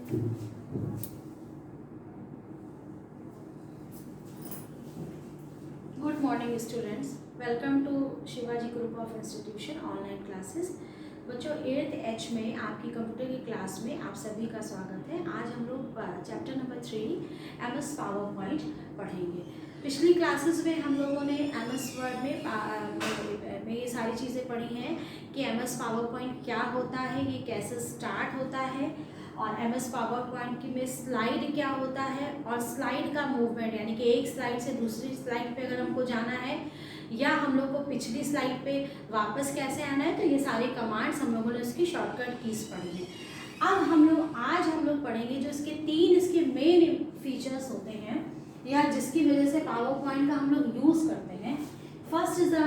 Good morning students, welcome to Shivaji group of institution online classes. बच्चों 8th H में आपकी computer की class में आप सभी का स्वागत है। आज हम लोग chapter number 3 MS power point पढ़ेंगे। पिछली क्लासेस में हम लोगों ने MS वर्ड में ये सारी चीज़ें पढ़ी हैं कि MS पावर पॉइंट क्या होता है, ये कैसे स्टार्ट होता है, और MS पावर पॉइंट की में स्लाइड क्या होता है, और स्लाइड का मूवमेंट यानी कि एक स्लाइड से दूसरी स्लाइड पे अगर हमको जाना है या हम लोग को पिछली स्लाइड पे वापस कैसे आना है, तो ये सारे कमांड्स हम लोगों ने इसकी शॉर्टकट कीज पढ़ी हैं। अब आज हम लोग पढ़ेंगे जो इसके मेन फीचर्स होते हैं या जिसकी वजह से पावर पॉइंट का हम लोग यूज़ करते हैं। First is the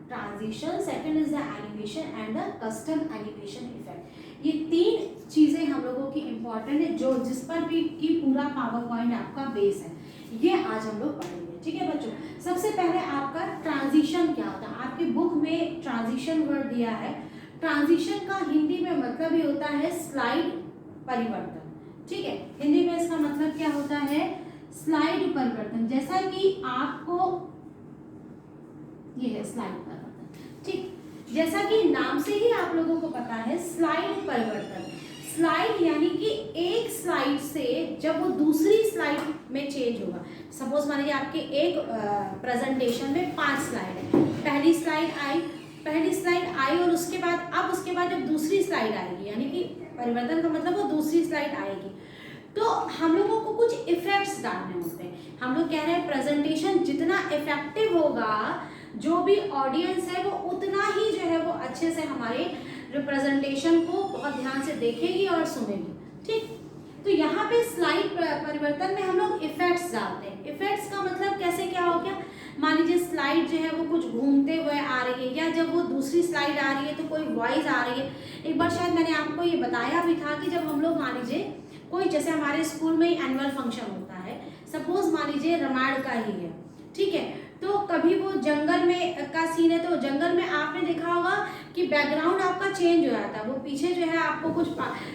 transition, second is the animation and the custom animation effect. ये 3 चीज़ें हम लोगों की इम्पॉर्टेंट है जो जिस पर भी कि पूरा पावर पॉइंट आपका बेस है, ये आज हम लोग पढ़ेंगे। ठीक है बच्चों, सबसे पहले आपका ट्रांजिशन क्या होता है। आपकी बुक में ट्रांजिशन वर्ड दिया है। ट्रांजिशन का हिंदी में मतलब ही होता है स्लाइड परिवर्तन। ठीक है, हिंदी में इसका मतलब क्या होता है, स्लाइड परिवर्तन। जैसा कि आपको ये है स्लाइड परिवर्तन। ठीक, जैसा कि नाम से ही आप लोगों को पता है स्लाइड परिवर्तन। स्लाइड यानी कि एक स्लाइड से जब वो दूसरी स्लाइड में चेंज होगा। सपोज मान लीजिए आपके एक प्रेजेंटेशन में 5 स्लाइड है। पहली स्लाइड आई और उसके बाद जब दूसरी स्लाइड आएगी, यानी कि परिवर्तन का मतलब वो दूसरी स्लाइड आएगी, तो हम लोगों को कुछ इफेक्ट्स डालने होते हैं। हम लोग कह रहे हैं प्रेजेंटेशन जितना इफेक्टिव होगा, जो भी ऑडियंस है वो उतना ही जो है वो अच्छे से हमारे रिप्रेजेंटेशन को बहुत ध्यान से देखेगी और सुनेगी। ठीक, तो यहाँ पे स्लाइड परिवर्तन में हम लोग इफेक्ट्स डालते हैं। इफेक्ट्स का मतलब कैसे क्या हो गया, मान लीजिए स्लाइड जो है वो कुछ घूमते हुए आ रही है, या जब वो दूसरी स्लाइड आ रही है तो कोई वॉइस आ रही है। एक बार शायद मैंने आपको ये बताया भी था कि जब हम लोग मान लीजिए कोई, जैसे हमारे स्कूल में एनुअल फंक्शन होता है, सपोज मान लीजिए रामायण का ही है। ठीक है, तो कभी वो जंगल में का सीन है, तो जंगल में आपने देखा होगा कि बैकग्राउंड आपका चेंज हो जाता है। वो पीछे जो है आपको कुछ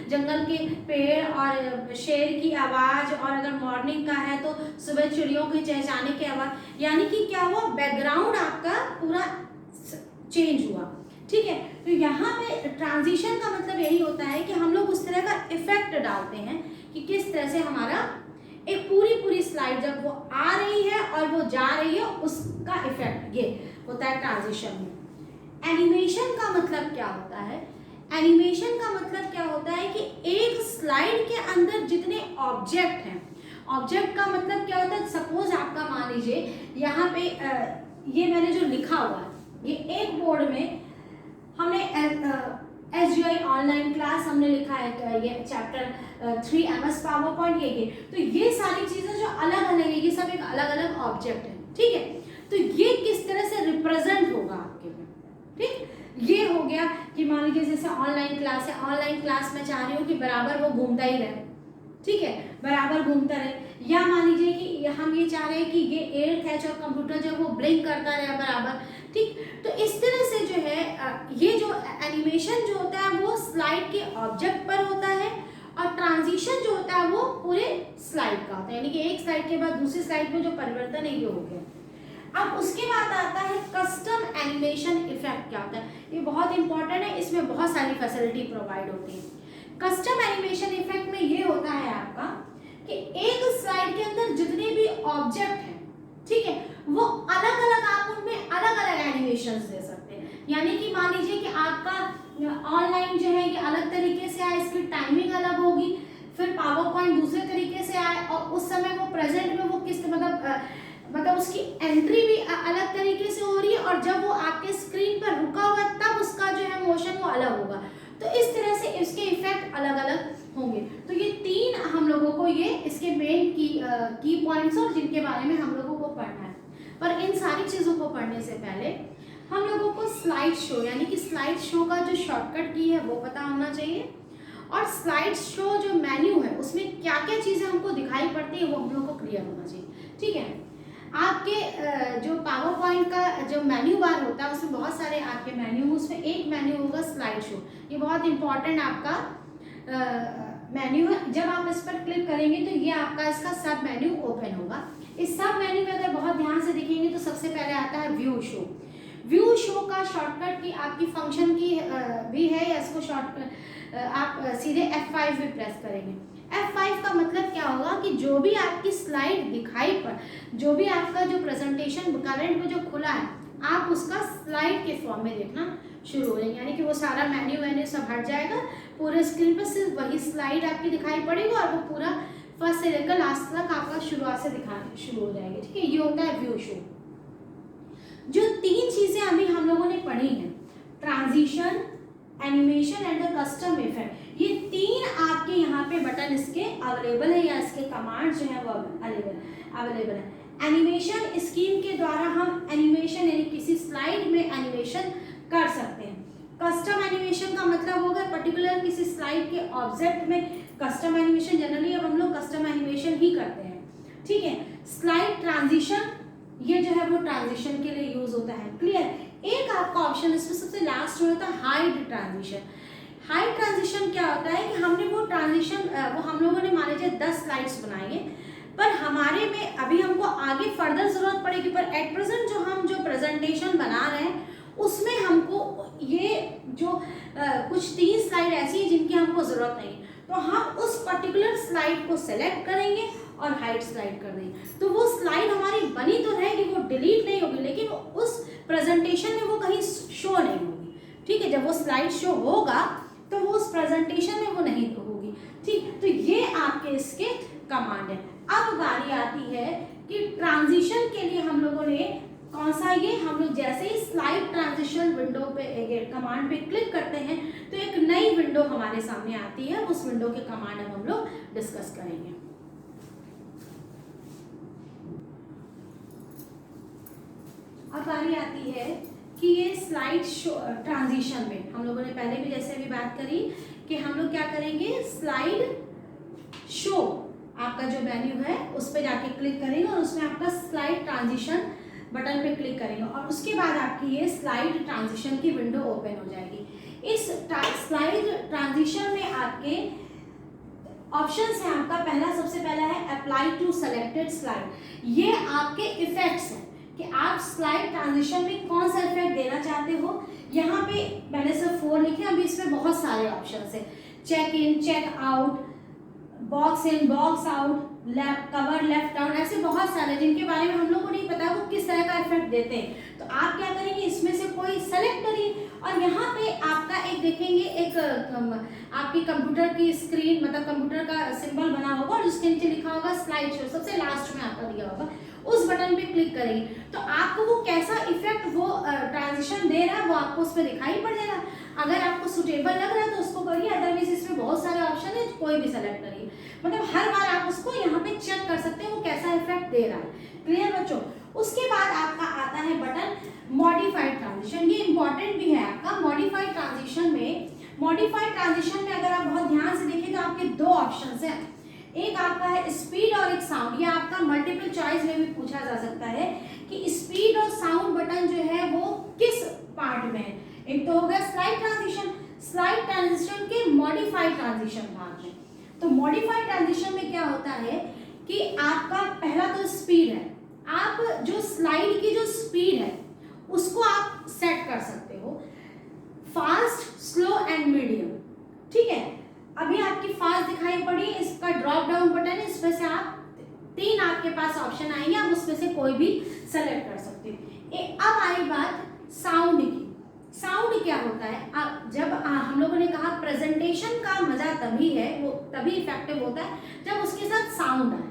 जंगल के पेड़ और शेर की आवाज़, और अगर मॉर्निंग का है तो सुबह चिड़ियों के चहचहाने की आवाज़, यानी कि क्या हुआ, बैकग्राउंड आपका पूरा चेंज हुआ। ठीक है, तो यहाँ पे ट्रांजिशन का मतलब यही होता है कि हम लोग उस तरह का इफेक्ट डालते हैं कि किस तरह से हमारा एक पूरी स्लाइड जब वो आ रही है और वो जा रही है, उसका इफेक्ट ये होता है ट्रांजिशन में। एनिमेशन का मतलब क्या होता है, एनिमेशन का मतलब क्या होता है कि एक स्लाइड के अंदर जितने ऑब्जेक्ट हैं, ऑब्जेक्ट का मतलब क्या होता है, सपोज आपका मान लीजिए यहाँ पे ये मैंने जो लिखा हुआ है, ये एक बोर्ड में हमने SGI ऑनलाइन क्लास हमने लिखा है, तो ये चैप्टर 3 MS पावर पॉइंट ये तो ये सारी चीजें जो अलग अलग है, ये सब एक अलग अलग ऑब्जेक्ट है। ठीक है, तो ये किस तरह से रिप्रेजेंट होगा आपके में। ठीक, ये हो गया कि मान लीजिए जैसे ऑनलाइन क्लास है, ऑनलाइन क्लास में चाह रही हूँ कि बराबर वो घूमता ही रहे। ठीक है, बराबर घूमता रहे, या मान लीजिए कि हम ये चाह रहे हैं कि ये 8th H और कंप्यूटर जो वो ब्लिंक करता रहे बराबर। ठीक, तो इस तरह से जो है ये जो एनिमेशन जो होता है वो स्लाइड के ऑब्जेक्ट पर होता है, और ट्रांजिशन जो होता है वो पूरे स्लाइड का होता है, यानी कि एक स्लाइड के बाद दूसरी स्लाइड में जो परिवर्तन है ये हो गया। अब उसके बाद आता है कस्टम एनिमेशन इफेक्ट। क्या होता है, ये बहुत इंपॉर्टेंट है, इसमें बहुत सारी फैसिलिटी प्रोवाइड होती है। कस्टम एनिमेशन इफेक्ट में ये होता है आपका कि एक स्लाइड के अंदर जितने भी ऑब्जेक्ट हैं, ठीक है, वो अलग अलग आप उनमें अलग अलग एनिमेशंस दे सकते हैं। यानी कि मान लीजिए कि आपका ऑनलाइन जो है ये अलग तरीके से आए, इसकी टाइमिंग अलग होगी, फिर पावर पॉइंट दूसरे तरीके से आए, और उस समय वो प्रेजेंट में वो किस मतलब उसकी एंट्री भी अलग तरीके से हो रही है, और जब वो आपके स्क्रीन पर रुका हुआ तब उसका जो है मोशन वो अलग होगा। तो इस तरह से इसके इफेक्ट अलग अलग होंगे। तो ये 3 हम लोगों को ये इसके मेन की पॉइंट्स और जिनके बारे में हम लोगों को पढ़ना है। पर इन सारी चीज़ों को पढ़ने से पहले हम लोगों को स्लाइड शो यानी कि स्लाइड शो का जो शॉर्टकट की है वो पता होना चाहिए, और स्लाइड शो जो मेन्यू है उसमें क्या क्या चीज़ें हमको दिखाई पड़ती है वो हम लोग को क्लियर होना चाहिए। ठीक है, आपके जो पावर पॉइंट का जो मेन्यू बार होता है उसमें बहुत सारे आपके मेन्यू, उसमें एक मेन्यू होगा स्लाइड शो। ये बहुत इंपॉर्टेंट आपका मेन्यू है, जब आप इस पर क्लिक करेंगे तो ये आपका इसका सब मेन्यू ओपन होगा। इस सब मेन्यू में अगर बहुत ध्यान से देखेंगे तो सबसे पहले आता है व्यू शो। व्यू शो का शॉर्टकट की आपकी फंक्शन की भी है, या इसको शॉर्टकट आप सीधे F5 भी प्रेस करेंगे। F5 का मतलब क्या होगा कि जो भी आपकी स्लाइड दिखाई पड़, जो भी आपका जो प्रेजेंटेशन करंट में जो खुला है, आप उसका स्लाइड के फॉर्म में देखना शुरू हो जाएंगे, यानी कि वो सारा मेन्यू सब हट जाएगा, पूरे स्क्रीन पर सिर्फ वही स्लाइड आपकी दिखाई पड़ेगी और वो पूरा फर्स्ट से लेकर लास्ट तक आपका शुरुआत से दिखाना शुरू हो जाएगी। ठीक है, ये होता है व्यू शो। जो 3 चीजें अभी हम लोगों ने पढ़ी हैं, transition, animation and custom effect, ये 3 आपके यहाँ पे बटन इसके अवेलेबल है, या इसके कमांड जो है वो अवेलेबल है। एनिमेशन स्कीम के द्वारा हम एनिमेशन यानी किसी स्लाइड में एनिमेशन कर सकते हैं। कस्टम एनिमेशन का मतलब होगा पर्टिकुलर किसी स्लाइड के ऑब्जेक्ट में कस्टम एनिमेशन, जनरली अब हम लोग कस्टम एनिमेशन ही करते हैं। ठीक है, स्लाइड ट्रांजिशन, ये जो है वो ट्रांजिशन के लिए यूज होता है। क्लियर। एक आपका ऑप्शन इसमें सबसे लास्ट में होता है हाइड ट्रांजिशन। हाइड ट्रांजिशन क्या होता है कि हमने वो ट्रांजिशन वो हम लोगों ने मान लीजिए 10 स्लाइड्स बनाई है, पर हमारे में अभी हमको आगे फर्दर जरूरत पड़ेगी, पर एट प्रेजेंट जो हम जो प्रेजेंटेशन बना रहे हैं उसमें हमको ये जो कुछ 3 स्लाइड ऐसी है जिनकी हमको जरूरत नहीं, तो हम उस पर्टिकुलर स्लाइड को सेलेक्ट करेंगे और हाइड स्लाइड कर देंगे, तो वो स्लाइड हमारी बनी तो रहेगी, वो डिलीट नहीं होगी, लेकिन उस प्रेजेंटेशन में वो कहीं शो नहीं होगी। ठीक है, जब वो स्लाइड शो होगा तो वो उस प्रेजेंटेशन में वो नहीं होगी। ठीक, तो ये आपके इसके कमांड है। अब बारी आती है कि ट्रांजिशन के लिए हम लोगों ने कौन सा, ये हम लोग जैसे ही स्लाइड ट्रांजिशन विंडो पे कमांड पे क्लिक करते हैं तो एक नई विंडो हमारे सामने आती है, उस विंडो के कमांड हम लोग डिस्कस करेंगे। अब बारी आती है कि ये स्लाइड शो ट्रांजिशन में हम लोगों ने पहले भी जैसे अभी बात करी कि हम लोग क्या करेंगे, स्लाइड शो आपका जो मेन्यू है उस पर जाके क्लिक करेंगे और उसमें आपका स्लाइड ट्रांजिशन बटन पे क्लिक करेंगे और उसके बाद आपकी ये स्लाइड ट्रांजिशन की विंडो ओपन हो जाएगी। इस स्लाइड ट्रांजिशन में आपके ऑप्शंस हैं, आपका पहला सबसे पहला है अप्लाई टू सेलेक्टेड स्लाइड। ये आपके इफेक्ट्स हैं कि आप स्लाइड ट्रांजिशन में कौन सा इफेक्ट देना चाहते हो। यहाँ पे मैंने सिर्फ 4 लिखे, अभी इसमें बहुत सारे ऑप्शंस हैं, check in, check out, box in, box out, left cover, left down, ऐसे बहुत सारे जिनके बारे में हम लोग को नहीं पता वो किस तरह का इफेक्ट देते हैं। तो आप क्या करेंगे, इसमें से कोई सेलेक्ट करिए और यहाँ पे आपका एक देखेंगे एक आपकी कंप्यूटर की स्क्रीन, मतलब कंप्यूटर का सिंबल बना होगा और उसके नीचे लिखा होगा स्लाइड शो, सबसे लास्ट में आपका दिया होगा, उस बटन पे क्लिक करेंगे तो आपको वो कैसा इफेक्ट वो ट्रांजिशन दे रहा है वो आपको उस पर दिखाई पड़ जाएगा। अगर आपको सुटेबल लग रहा है तो उसको करिए, अदरवाइज इसमें बहुत सारे ऑप्शन है, कोई भी सेलेक्ट करिए, मतलब हर बार आप उसको यहाँ पे चेक कर सकते हैं वो कैसा इफेक्ट दे रहा है। क्लियर बच्चों। उसके बाद आपका आता है बटन मॉडिफाइड ट्रांजिशन, ये इंपॉर्टेंट भी है आपका। मॉडिफाइड ट्रांजिशन में अगर आप बहुत ध्यान से देखें तो आपके 2 ऑप्शन है, एक आपका है स्पीड और एक साउंड। ये आपका मल्टीपल चॉइस में भी पूछा जा सकता है कि स्पीड और साउंड बटन जो है वो किस पार्ट में है। एक तो हो गया स्लाइड ट्रांजिशन के मॉडिफाइड ट्रांजिशन भाग में। तो मॉडिफाइड ट्रांजिशन में क्या होता है कि आपका पहला तो स्पीड है, आप जो स्लाइड की जो स्पीड है उसको आप सेट कर सकते हो, फास्ट, स्लो एंड मीडियम। ठीक है, अभी आपकी फास्ट दिखाई पड़ी, इसका ड्रॉप डाउन बटन है, इसमें से आप 3 आपके पास ऑप्शन आएंगे, आप उसमें से कोई भी सेलेक्ट कर सकते हो। अब आई बात साउंड की। साउंड क्या होता है, जब हम लोगों ने कहा प्रेजेंटेशन का मजा तभी है, वो तभी इफेक्टिव होता है जब उसके साथ साउंड आए।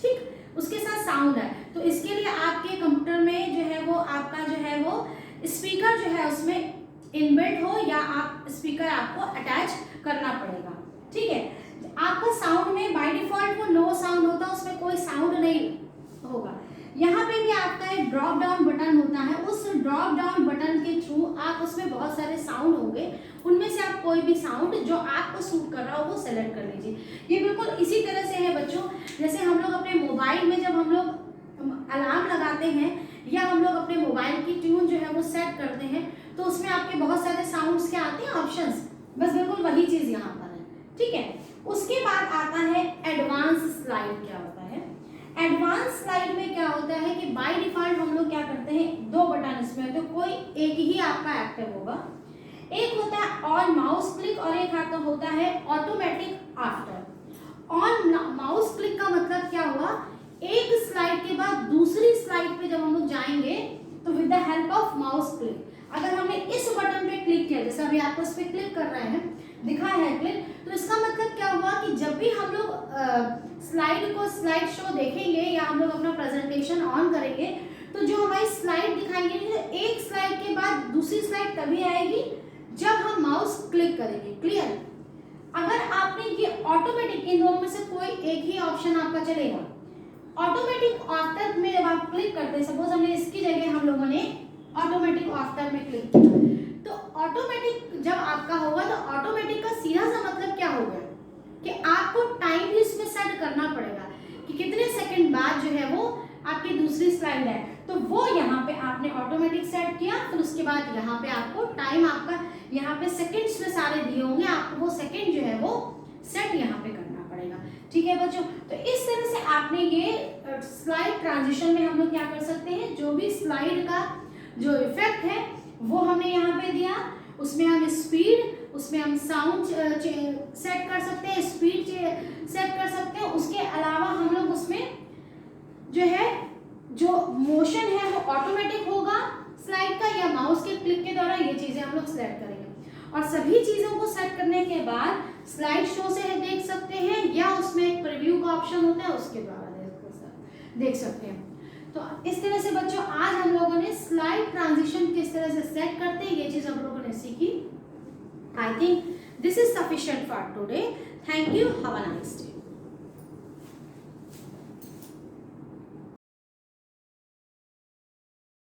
ठीक, उसके साथ साउंड है, तो इसके लिए आपके कंप्यूटर में जो है वो आपका जो है वो स्पीकर जो है उसमें इनबिल्ट हो या आप स्पीकर आपको अटैच करना पड़ेगा। ठीक है, आपका साउंड में बाय डिफॉल्ट वो नो साउंड होता है, उसमें कोई साउंड नहीं होगा। यहाँ पे भी आपका एक ड्रॉप डाउन बटन होता है, उस ड्रॉप डाउन बटन के थ्रू आप उसमें बहुत सारे साउंड होंगे, उनमें से आप कोई भी साउंड जो आपको सूट कर रहा हो वो सेलेक्ट कर लीजिए। ये बिल्कुल इसी तरह से है बच्चों, जैसे हम लोग अपने मोबाइल में जब हम लोग अलार्म लगाते हैं या हम लोग अपने मोबाइल की ट्यून जो है वो सेट करते हैं तो उसमें आपके बहुत सारे साउंड्स क्या आते हैं, ऑप्शंस, बस बिल्कुल वही चीज़ यहाँ पर है। ठीक है, उसके बाद आता है एडवांस स्लाइड। क्या होता है एडवांस स्लाइड में? क्या होता है कि बाय डिफॉल्ट हम लोग क्या करते हैं, दो बटन इसमें होते हैं, कोई एक ही आपका एक्टिव होगा। एक होता है ऑन माउस क्लिक और एक आता होता है automatic after. On mouse click का मतलब क्या हुआ, एक स्लाइड के बाद दूसरी स्लाइड पे जब हम लोग जाएंगे तो with the help of mouse click, अगर हमने इस बटन पे क्लिक किया, जैसे अभी आपको इस पे क्लिक कर रहे हैं, दिखा है क्लिक, तो इसका मतलब क्या हुआ कि जब भी हम लोग स्लाइड शो देखेंगे या हम लोग अपना प्रेजेंटेशन ऑन करेंगे तो जो हमारी स्लाइड दिखाएंगे, एक स्लाइड के बाद दूसरी स्लाइड तभी आएगी जब हम माउस क्लिक करेंगे। क्लियर? अगर आपने ये ऑटोमेटिक, इन दोनों में से कोई एक ही ऑप्शन आपका चलेगा। ऑटोमेटिक आफ्टर में जब आप क्लिक करते हैं, सपोज हमने इसकी जगह हम लोगों ने ऑटोमेटिक आफ्टर में क्लिक किया, तो ऑटोमेटिक जब आपका होगा तो ऑटोमेटिक का सीधा सा मतलब क्या हो गया कि आपको टाइम भी इसमें सेट करना पड़ेगा कि कितने सेकंड बाद जो है वो आपकी दूसरी स्लाइड है, तो वो यहाँ पे आपने ऑटोमेटिक सेट किया। फिर उसके बाद यहाँ पे आपको टाइम, आपका यहाँ पे सेकंड्स में सारे दिए होंगे, आपको वो सेकंड जो है वो सेट यहाँ पे करना पड़ेगा। ठीक है बच्चों, तो इस तरह से आपने ये स्लाइड ट्रांजिशन में हम लोग क्या कर सकते हैं, जो भी स्लाइड का जो इफेक्ट है वो हमने यहाँ पे दिया, उसमें हम स्पीड, उसमें हम साउंड सेट कर सकते हैं, स्पीड सेट कर सकते हैं। उसके अलावा हम लोग उसमें जो है जो मोशन है वो ऑटोमेटिक होगा स्लाइड का या माउस के क्लिक के द्वारा, ये चीजें हम लोग सेट करेंगे। और सभी चीजों को सेट करने के बाद स्लाइड शो से देख सकते हैं या उसमें एक प्रीव्यू का ऑप्शन होता है उसके द्वारा देख सकते हैं। तो इस तरह से बच्चों आज हम लोगों ने स्लाइड ट्रांजिशन किस तरह से सेट करते हैं ये चीज हम लोगों ने सीखी। I think this is sufficient for today. Thank you. Have a nice day.